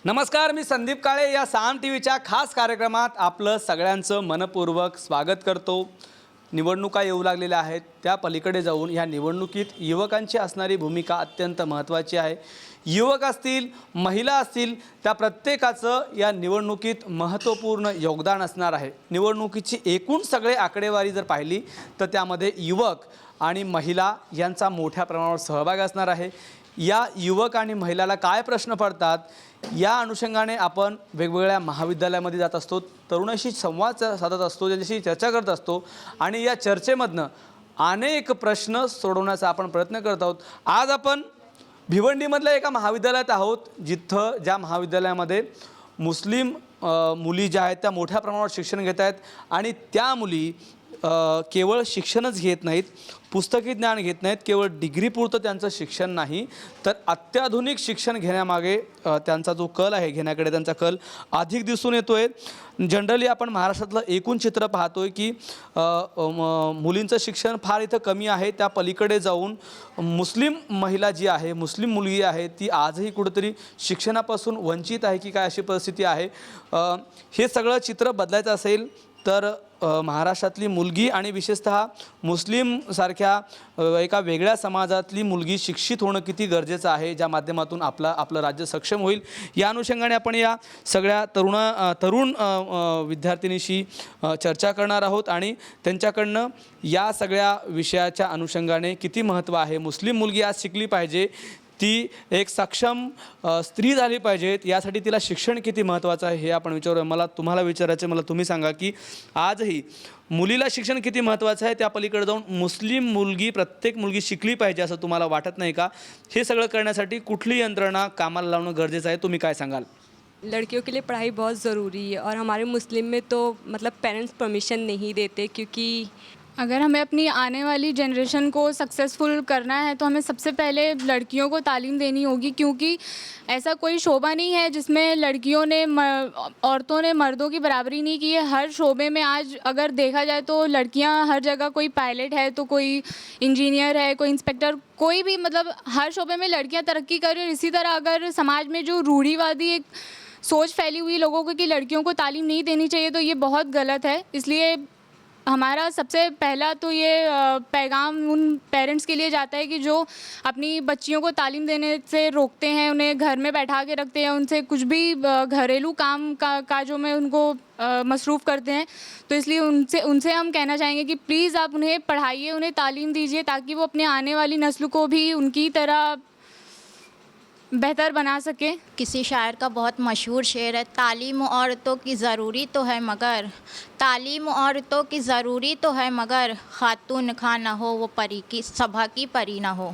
नमस्कार, मी संदीप काळे या साम टीव्हीच्या खास कार्यक्रमात आपलं सगळ्यांचं मनपूर्वक स्वागत करतो। निवडणुका येऊ लागलेल्या आहेत, त्या पलीकडे जाऊन या निवडणुकीत युवकांची असणारी भूमिका अत्यंत महत्त्वाची आहे। युवक असतील, महिला असतील, त्या प्रत्येकाचं या निवडणुकीत महत्त्वपूर्ण योगदान असणार आहे। निवडणुकीची एकूण सगळे आकडेवारी जर पाहिली तर त्यामध्ये युवक आणि महिला यांचा मोठ्या प्रमाणावर सहभाग असणार आहे। या युवक आणि महिलाला काय प्रश्न पडतात या अनुषंगाने आपण वेगवेगळ्या महाविद्यालयामध्ये जात असतो, तरुणाशी संवाद साधत असतो, त्यांच्याशी चर्चा करत असतो आणि या चर्चेमधनं अनेक प्रश्न सोडवण्याचा आपण प्रयत्न करत आहोत। आज आपण भिवंडीमधल्या एका महाविद्यालयात आहोत, जिथं ज्या महाविद्यालयामध्ये मुस्लिम मुली ज्या आहेत त्या मोठ्या प्रमाणावर शिक्षण घेत आहेत आणि त्या मुली केवळ शिक्षणच घेत नाहीत, पुस्तकी ज्ञान घेत नाहीत, केवळ डिग्रीपुरतं त्यांचं शिक्षण नाही तर अत्याधुनिक शिक्षण घेण्यामागे त्यांचा जो कल आहे, घेण्याकडे त्यांचा कल अधिक दिसून येतो आहे। जनरली आपण महाराष्ट्रातलं एकूण चित्र पाहतोय की मुलींचं शिक्षण फार इथं कमी आहे। त्या पलीकडे जाऊन मुस्लिम महिला जी आहे, मुस्लिम मुलगी आहे, ती आजही कुठेतरी शिक्षणापासून वंचित आहे की काय अशी परिस्थिती आहे। हे सगळं चित्र बदलायचं असेल तर महाराष्ट्रातली मुलगी आणि विशेषतः मुस्लिम सारख्या एका वेगळ्या समाजातली मुलगी शिक्षित होणं किती गरजेचं आहे, ज्या माध्यमातून आपलं राज्य सक्षम होईल। या अनुषंगाने आपण या सगळ्या तरुण विद्यार्थिनीशी चर्चा करणार आहोत आणि त्यांच्याकडनं या सगळ्या विषयाच्या अनुषंगाने किती महत्त्व आहे, मुस्लिम मुलगी आज शिकली पाहिजे, ती एक सक्षम स्त्री झाली पाहिजे, यासाठी तिला शिक्षण किती महत्त्वाचं आहे हे आपण विचारूया। मला तुम्हाला विचारायचं, मला तुम्ही सांगा की आजही मुलीला शिक्षण किती महत्त्वाचं आहे, त्या पलीकडे जाऊन मुस्लिम मुलगी, प्रत्येक मुलगी शिकली पाहिजे असं तुम्हाला वाटत नाही का? हे सगळं करण्यासाठी कुठली यंत्रणा कामाला लावणं गरजेचं आहे, तुम्ही काय सांगाल? लड़कियों के लिए पढ़ाई बहुत ज़रूरी है और हमारे मुस्लिम में तो मतलब पेरेंट्स परमिशन नहीं देते, क्योंकि अगर हमें अपनी आने वाली जनरेशन को सक्सेसफुल करना है तो हमें सबसे पहले लड़कियों को तालीम देनी होगी, क्योंकि ऐसा कोई शोबा नहीं है जिसमें लड़कियों ने औरतों ने मर्दों की बराबरी नहीं की है। हर शोबे में आज अगर देखा जाए तो लड़कियां हर जगह, कोई पायलट है तो कोई इंजीनियर है, कोई इंस्पेक्टर, कोई भी, मतलब हर शोबे में लड़कियां तरक्की कर रही हैं। इसी तरह अगर समाज में जो रूढ़िवादी एक सोच फैली हुई लोगों को कि लड़कियों को तालीम नहीं देनी चाहिए, तो ये बहुत गलत है। इसलिए हमारा सबसे पहला तो ये पैगाम उन पेरेंट्स के लिए जाता है कि जो अपनी बच्चियों को तालीम देने से रोकते हैं, उन्हें घर में बैठा के रखते हैं, उनसे कुछ भी घरेलू काजों में उनको मसरूफ़ करते हैं। तो इसलिए उनसे हम कहना चाहेंगे कि प्लीज़ आप उन्हें पढ़ाइए, उन्हें तालीम दीजिए, ताकि वो अपने आने वाली नस्ल को भी उनकी तरह बेहतर बना सके। किसी शायर का बहुत मशहूर शेर है, तालीम औरतों की ज़रूरी तो है मगर, तालीम औरतों की ज़रूरी तो है मगर, खातून खां ना हो वो परी की सभा की परी ना हो।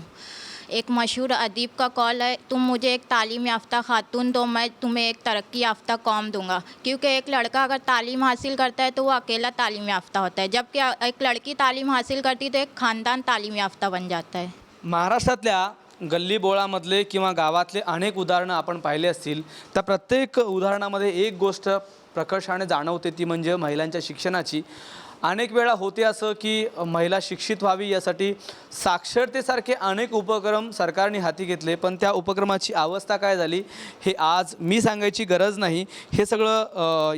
एक मशहूर अदीब का कॉल है, तुम मुझे एक तालीम याफ्ता खातून दो, मैं तुम्हें एक तरक्की याफ्ता कौम दूंगा। क्योंकि एक लड़का अगर तालीम हासिल करता है तो वो अकेला तालीम याफ्ता होता है, जबकि एक लड़की तालीम हासिल करती तो एक ख़ानदान तालीम याफ्ता बन जाता है। महाराष्ट्रातल्या गल्ली बोळामधले किंवा गावातले अनेक उदाहरणं आपण पाहिले असतील, त्या प्रत्येक उदाहरणामध्ये एक गोष्ट प्रकर्षाने जाणवते, ती म्हणजे महिलांच्या शिक्षणाची। अनेक वेळा होते असं की महिला शिक्षित व्हावी यासाठी साक्षरतेसारखे अनेक उपक्रम सरकारने हाती घेतले, पण त्या उपक्रमाची अवस्था काय झाली हे आज मी सांगायची गरज नाही। हे सगळं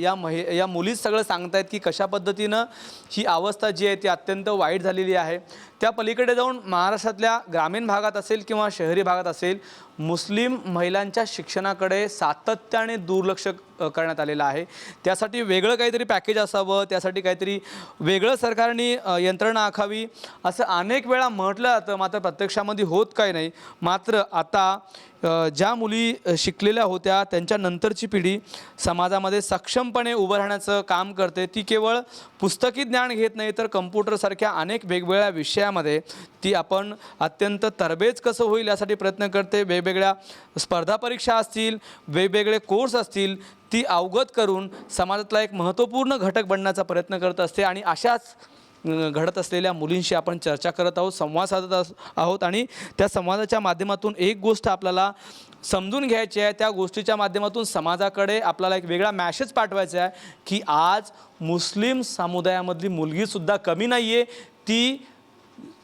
या मुलीच सगळं सांगतायत की कशा पद्धतीनं ही अवस्था जी आहे ती अत्यंत वाईट झालेली आहे। त्या पलीकडे जाऊन महाराष्ट्रातल्या ग्रामीण भागात असेल किंवा शहरी भागात असेल, मुस्लिम महिलांच्या शिक्षणाकडे सातत्याने दुर्लक्ष करण्यात आलेलं आहे। त्यासाठी वेगळं काहीतरी पॅकेज असावं, त्यासाठी काहीतरी वेगळं सरकारने यंत्रणा आखावी असं अनेक वेळा म्हटलं जातं, मात्र प्रत्यक्षामध्ये होत काही नाही। मात्र आता ज्या मुली शिकलेल्या होत्या त्यांच्या नंतरची पिढी समाजामध्ये सक्षमपणे उभं राहण्याचं काम करते। ती केवळ पुस्तकी ज्ञान घेत नाही तर कम्प्युटरसारख्या अनेक वेगवेगळ्या विषयामध्ये ती आपण अत्यंत तरबेज कसं होईल यासाठी प्रयत्न करते। वेगवेगळ्या स्पर्धा परीक्षा असतील, वेगवेगळे कोर्स असतील, ती अवगत करून समाजातला एक महत्त्वपूर्ण घटक बनण्याचा प्रयत्न करत असते आणि अशाच घडत असलेल्या मुलींशी आपण चर्चा करत आहोत, संवाद साधत आहोत आणि त्या संवादाच्या माध्यमातून एक गोष्ट आपल्याला समजून घ्यायची आहे। त्या गोष्टीच्या माध्यमातून समाजाकडे आपल्याला एक वेगळा मॅसेज पाठवायचा आहे की आज मुस्लिम समुदायामधली मुलगीसुद्धा कमी नाही आहे, ती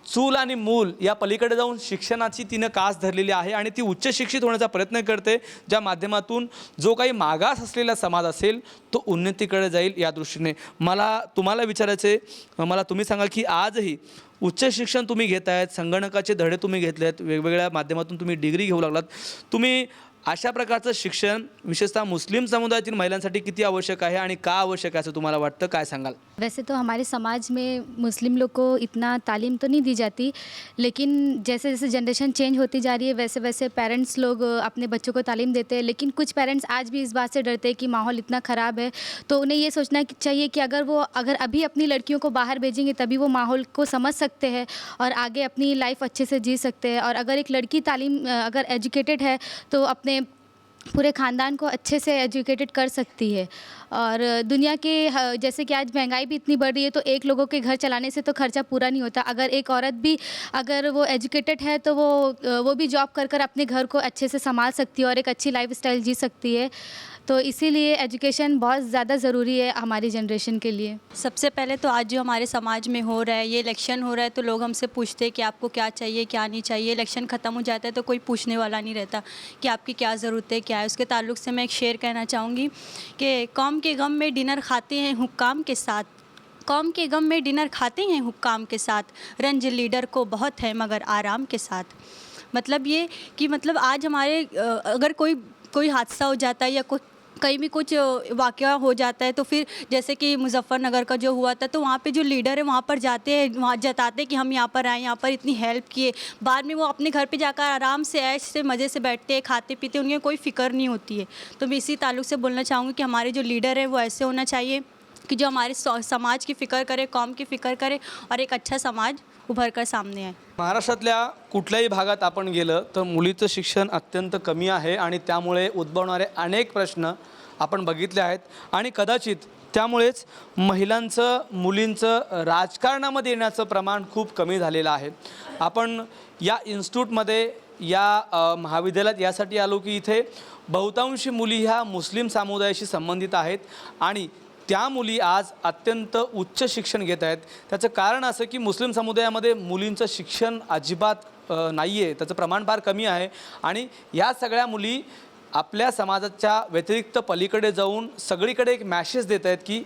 चूल आणि मूल या पलीकडे जाऊन शिक्षणाची तिनं कास धरलेली आहे आणि ती उच्च शिक्षित होण्याचा प्रयत्न करते, ज्या माध्यमातून जो काही मागास असलेला समाज असेल तो उन्नतीकडे जाईल या दृष्टीने. मला तुम्हाला विचारायचं आहे, मला तुम्ही सांगा की आजही उच्च शिक्षण तुम्ही घेत आहेत, संगणकाचे धडे तुम्ही घेतले आहेत, वेगवेगळ्या माध्यमातून तुम्ही डिग्री घेऊ लागलात, तुम्ही अशा प्रकारचं शिक्षण विशेषतः मुस्लिम समुदायातील महिलांसाठी किती आवश्यक आहे आणि का आवश्यक आहे असं तुम्हाला वाटतं, काय सांगाल? वैसे तो हमारे समाज में मुस्लिम लोग को इतना तालीम तो नहीं दी जाती, लेकिन जैसे जैसे जनरेशन चेंज होती जा रही है वैसे वैसे पेरेंट्स लोग अपने बच्चों को तालीम देते हैं, लेकिन कुछ पेरेंट्स आज भी इस बात से डरते हैं कि माहौल इतना ख़राब है, तो उन्हें ये सोचना चाहिए कि अगर अभी अपनी लड़कियों को बाहर भेजेंगे तभी वो माहौल को समझ सकते हैं और आगे अपनी लाइफ अच्छे से जी सकते हैं. और अगर एक लड़की तालीम अगर एजुकेटेड है तो अपने पूरे ख़ानदान को अच्छे से एजुकेटेड कर सकती है. और दुनिया के जैसे कि आज महंगाई भी इतनी बढ़ रही है, तो एक लोगों के घर चलाने से तो खर्चा पूरा नहीं होता. अगर एक औरत भी अगर वो एजुकेटेड है तो वो भी जॉब कर अपने घर को अच्छे से संभाल सकती है और एक अच्छी लाइफस्टाइल जी सकती है. तो इसीलिए एजुकेशन बहुत ज़्यादा ज़रूरी है हमारी जनरेशन के लिए. सबसे पहले तो आज जो हमारे समाज में हो रहा है, ये इलेक्शन हो रहा है, तो लोग हमसे पूछते हैं कि आपको क्या चाहिए क्या नहीं चाहिए. इलेक्शन ख़त्म हो जाता है तो कोई पूछने वाला नहीं रहता कि आपकी क्या ज़रूरत है क्या है. उसके ताल्लुक़ से मैं एक शेर कहना चाहूँगी कि कौम के गम में डिनर खाते हैं हुक्काम के साथ, कौम के गम में डिनर खाते हैं हुक्काम के साथ, रंज लीडर को बहुत है मगर आराम के साथ. मतलब ये कि मतलब आज हमारे अगर कोई हादसा हो जाता है या कहीं भी कुछ वाक़या हो जाता है तो फिर जैसे कि मुजफ्फरनगर का जो हुआ था, तो वहाँ पे जो लीडर है वहाँ पर जाते हैं, वहाँ जताते हैं कि हम यहाँ पर आए, यहाँ पर इतनी हेल्प किए. बाद में वो अपने घर पे जाकर आराम से ऐश से मज़े से बैठते हैं, खाते पीते, उन्हें कोई फ़िक्र नहीं होती है. तो मैं इसी ताल्लुक़ से बोलना चाहूँगी कि हमारे जो लीडर है वो ऐसे होना चाहिए कि जो हमारे समाज की फ़िक्र करे, कौम की फ़िक्र करे और एक अच्छा समाज उभर कर सामने आए. महाराष्ट्रातल्या कुठल्याही भागात आपण गेलं तर मुलीचं शिक्षण अत्यंत कमी आहे आणि त्यामुळे उद्भवणारे अनेक प्रश्न आपण बघितले आहेत आणि कदाचित त्यामुळेच महिलांचं मुलींचं राजकारणामध्ये येण्याचं प्रमाण खूप कमी झालेलं आहे. आपण या इन्स्टिट्यूटमध्ये या महाविद्यालयात यासाठी आलो की इथे बहुतांशी मुली ह्या मुस्लिम समुदायाशी संबंधित आहेत आणि त्या मुली आज अत्यंत उच्च शिक्षण घेत आहेत. त्याचं कारण असं की मुस्लिम समुदायामध्ये मुलींचं शिक्षण अजिबात नाही आहे, त्याचं प्रमाण फार कमी आहे आणि या सगळ्या मुली आपल्या समाजाच्या व्यतिरिक्त पलीकडे जाऊन सगळीकडे एक मॅसेज देत आहेत की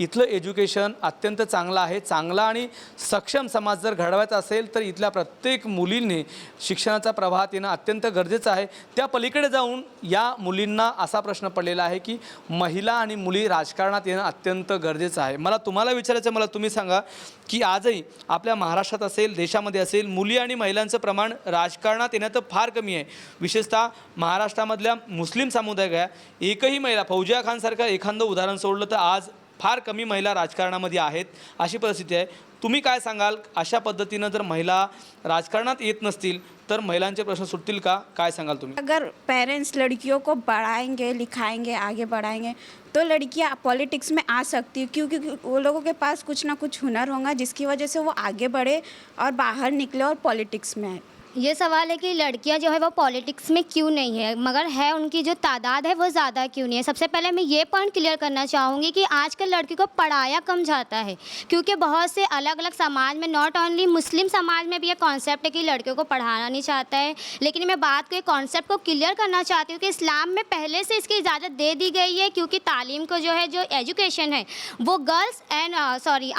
इथलं एज्युकेशन अत्यंत चांगलं आहे. चांगला आणि सक्षम समाज जर घडवायचा असेल तर इथल्या प्रत्येक मुलींनी शिक्षणाचा प्रवाहात येणं अत्यंत गरजेचं आहे. त्या पलीकडे जाऊन या मुलींना असा प्रश्न पडलेला आहे की महिला आणि मुली राजकारणात येणं अत्यंत गरजेचं आहे. मला तुम्हाला विचारायचं, मला तुम्ही सांगा की आजही आपल्या महाराष्ट्रात असेल, देशामध्ये असेल, मुली आणि महिलांचं प्रमाण राजकारणात येणं तर फार कमी आहे. विशेषतः महाराष्ट्रामधल्या मुस्लिम समुदाय एकही महिला, फौजिया खानसारखं एखादं उदाहरण सोडलं तर आज फार कमी महिला राजकारणामध्ये आहेत, अशी परिस्थिती आहे. तुम्ही काय सांगाल, अशा पद्धतीनं जर महिला राजकारणात येत नसतील तर महिलांचे प्रश्न सुटतील का, काय सांगाल तुम्ही? अगर पेरेंट्स लड़कियों को पढ़ाएंगे लिखाएंगे आगे बढ़ाएंगे तो लड़कियां पॉलिटिक्स में आ सकती है, क्योंकि वो लोगों के पास कुछ ना कुछ हुनर होगा जिसकी वजह से वो आगे बढ़े और बाहर निकले और पॉलिटिक्स में आए. ये सवाल है कि लड़कियां जो है वो पॉलिटिक्स में क्यों नहीं है, मगर है उनकी जो तादाद है वो ज़्यादा क्यों नहीं है. सबसे पहले मैं ये पॉइंट क्लियर करना चाहूँगी कि आजकल लड़की को पढ़ाया कम जाता है, क्योंकि बहुत से अलग अलग समाज में, नॉट ओनली मुस्लिम समाज में भी ये कॉन्सेप्ट है कि लड़कियों को पढ़ाना नहीं चाहता है. लेकिन मैं बात को, कॉन्सेप्ट को क्लियर करना चाहती हूँ कि इस्लाम में पहले से इसकी इजाज़त दे दी गई है, क्योंकि तालीम को जो है, जो एजुकेशन है वो गर्ल्स एंड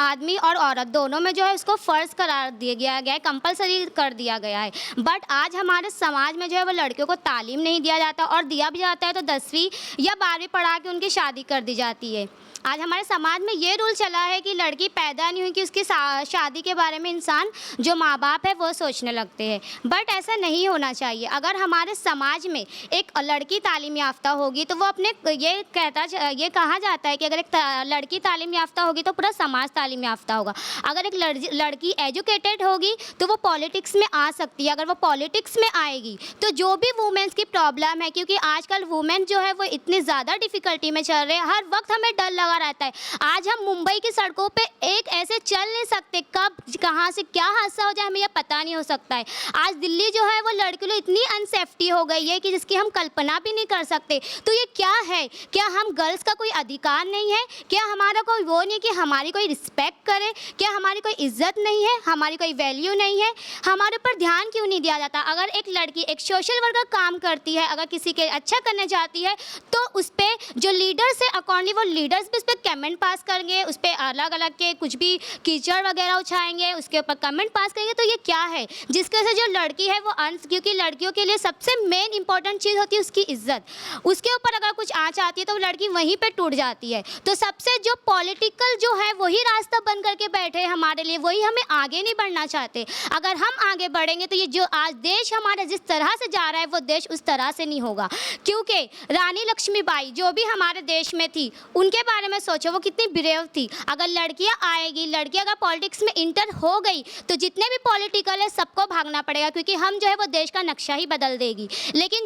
आदमी और औरत दोनों में जो है उसको फ़र्ज़ करार दिया गया है, कंपलसरी कर दिया गया है. बट आज हमारे समाज में जो है वो लड़कियों को तालीम नहीं दिया जाता, और दिया भी जाता है तो 10वीं या 12वीं पढ़ा के उनकी शादी कर दी जाती है. आज हमारे समाज में ये रूल चला है कि लड़की पैदा नहीं हुई कि उसकी शादी के बारे में इंसान, जो माँ बाप है, वो सोचने लगते हैं. बट ऐसा नहीं होना चाहिए. अगर हमारे समाज में एक लड़की तालीम याफ्ता होगी तो वो अपने, ये कहा जाता है कि अगर एक लड़की तालीम याफ्ता होगी तो पूरा समाज तालीम याफ्ता होगा. अगर एक लड़की एजुकेटेड होगी तो वो पॉलिटिक्स में आ सकती है. अगर वो पॉलिटिक्स में आएगी तो जो भी वुमेन्स की प्रॉब्लम है, क्योंकि आजकल वुमेन जो है वो इतनी ज़्यादा डिफ़िकल्टी में चल रहे हैं, हर वक्त हमें डर लगा लगा रहता है। आज हम मुंबई की सड़कों पे एक ऐसे चल नहीं सकते, कब कहाँ से क्या हादसा हो जाए हमें यह पता नहीं हो सकता है। आज दिल्ली जो है वो लड़कियों लिए इतनी अनसेफ्टी हो गई है कि जिसकी हम कल्पना भी नहीं कर सकते। तो ये क्या है? क्या हम गर्ल्स का कोई अधिकार नहीं है? क्या हमारा कोई वो नहीं है कि हमारी कोई रिस्पेक्ट करे? क्या हमारी कोई इज्जत नहीं है? हमारी कोई वैल्यू नहीं है? हमारे ऊपर ध्यान क्यों नहीं दिया जाता? अगर एक लड़की एक सोशल वर्कर काम करती है, अगर किसी के अच्छा करने जाती है, तो उस पर जो लीडर्स है अकॉर्डिंगली वो लीडर्स भी उस पर कमेंट पास करेंगे, उस पर अलग अलग के कुछ भी कीचड़ वगैरह उछाएंगे, उसके ऊपर कमेंट पास करेंगे। तो ये क्या है? जिसकी वजह से जो लड़की है वो क्योंकि लड़कियों के लिए सबसे मेन इंपॉर्टेंट चीज़ होती है उसकी इज्जत। उसके ऊपर अगर कुछ आँच आती है तो वो लड़की वहीं पर टूट जाती है। तो सबसे जो पॉलिटिकल जो है वही रास्ता बंद करके बैठे हैं हमारे लिए, वही हमें आगे नहीं बढ़ना चाहते। अगर हम आगे बढ़ेंगे तो ये जो आज देश हमारा जिस तरह से जा रहा है वो देश उस तरह से नहीं होगा। क्योंकि रानी लक्ष्मीबाई जो भी हमारे देश में थी उनके बारे में सोचो, वो कितनी ब्रेव थी। अगर लड़कियां आएगी, लड़कियां अगर पॉलिटिक्स में इंटर हो गई तो जितने भी पॉलिटिकल है सबको भागना पड़ेगा, क्योंकि हम जो है वो देश का नक्शा ही बदल देगी। लेकिन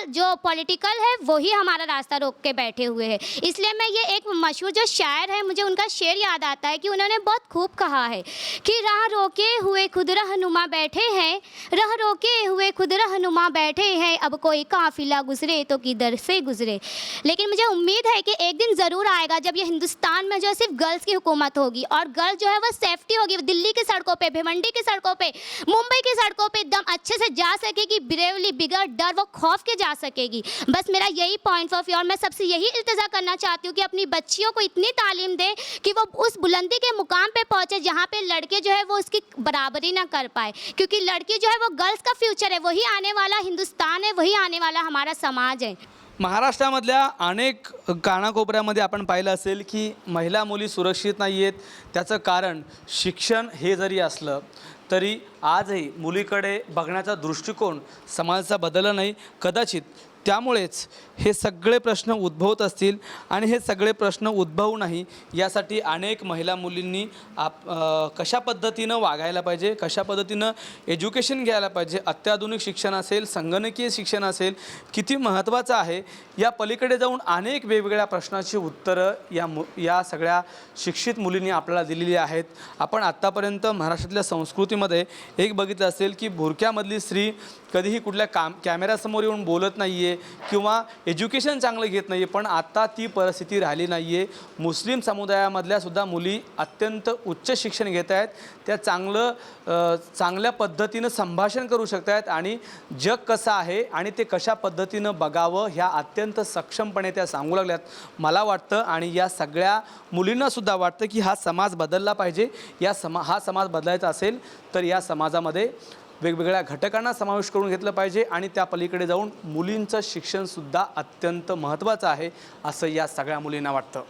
जो पॉलिटिकल है वही हमारा रास्ता रोक के बैठे हुए हैं। इसलिए मैं ये एक मशहूर जो शायर है, मुझे उनका शेर याद आता है कि उन्होंने बहुत खूब कहा है कि राह रोके हुए खुद रहनुमा बैठे हैं, राह रोके हुए खुद रहनुमा बैठे हैं, अब कोई काफिला गुजरे तो किधर से गुजरे। लेकिन मुझे उम्मीद है कि एक दिन ज़रूर आएगा जब ये हिंदुस्तान में जो है सिर्फ गर्ल्स की हुकूमत होगी और गर्ल्स जो है वो सेफ्टी होगी, दिल्ली की सड़कों पे, भिवंडी की सड़कों पे, मुंबई की सड़कों पे एकदम अच्छे से जा सकेगी, ब्रेवली, बिगर डर वो खौफ के जा सकेगी। बस मेरा यही पॉइंट ऑफ व्यू और मैं सबसे यही इल्तिजा करना चाहती हूँ कि अपनी बच्चियों को इतनी तालीम दे कि वो उस बुलंदी के मुकाम पे पहुँचे जहाँ पे लड़के जो है वो उसकी बराबरी ना कर पाए, क्योंकि लड़की जो है वो गर्ल्स का फ्यूचर है, वही आने वाला हिंदुस्तान है, वही आने वाला हमारा समाज है। महाराष्ट्रामधल्या अनेक कानाकोपऱ्यामध्ये आपण पाहिलं असेल की महिला मुली सुरक्षित नाही आहेत. त्याचं कारण शिक्षण हे जरी असलं तरी आजही मुलीकडे बघण्याचा दृष्टिकोन समाजाचा बदलला नाही. कदाचित त्यामुळेच हे सगळे प्रश्न उद्भवत असतील आणि हे सगळे प्रश्न उद्भवू नाही यासाठी अनेक महिला मुलींनी कशा पद्धतीनं वागायला पाहिजे, कशा पद्धतीनं एज्युकेशन घ्यायला पाहिजे, अत्याधुनिक शिक्षण असेल, संगणकीय शिक्षण असेल, किती महत्त्वाचं आहे या पलीकडे जाऊन अनेक वेगवेगळ्या प्रश्नाची उत्तरं या सगळ्या शिक्षित मुलींनी आपल्याला दिलेली आहेत. आपण आत्तापर्यंत महाराष्ट्रातल्या संस्कृतीमध्ये एक बघितलं असेल की बुरख्यामधली स्त्री कधीही कुठल्या कॅमेऱ्यासमोर येऊन बोलत नाही आहे किंवा एज्युकेशन चांगलं घेत नाही आहे, पण आता ती परिस्थिती राहिली नाही आहे. मुस्लिम समुदायामधल्या सुद्धा मुली अत्यंत उच्च शिक्षण घेत आहेत, त्या चांगल्या पद्धतीनं संभाषण करू शकत आहेत आणि जग कसं आहे आणि ते कशा पद्धतीनं बघावं ह्या अत्यंत सक्षमपणे त्या सांगू लागल्यात. मला वाटतं आणि या सगळ्या मुलींनासुद्धा वाटतं की हा समाज बदलला पाहिजे. हा समाज बदलायचा असेल तर या समाजामध्ये वेगवेगळ्या घटकांना समावेश करून घेतलं पाहिजे आणि त्या पलीकडे जाऊन मुलींचं शिक्षणसुद्धा अत्यंत महत्त्वाचं आहे असं या सगळ्या मुलींना वाटतं.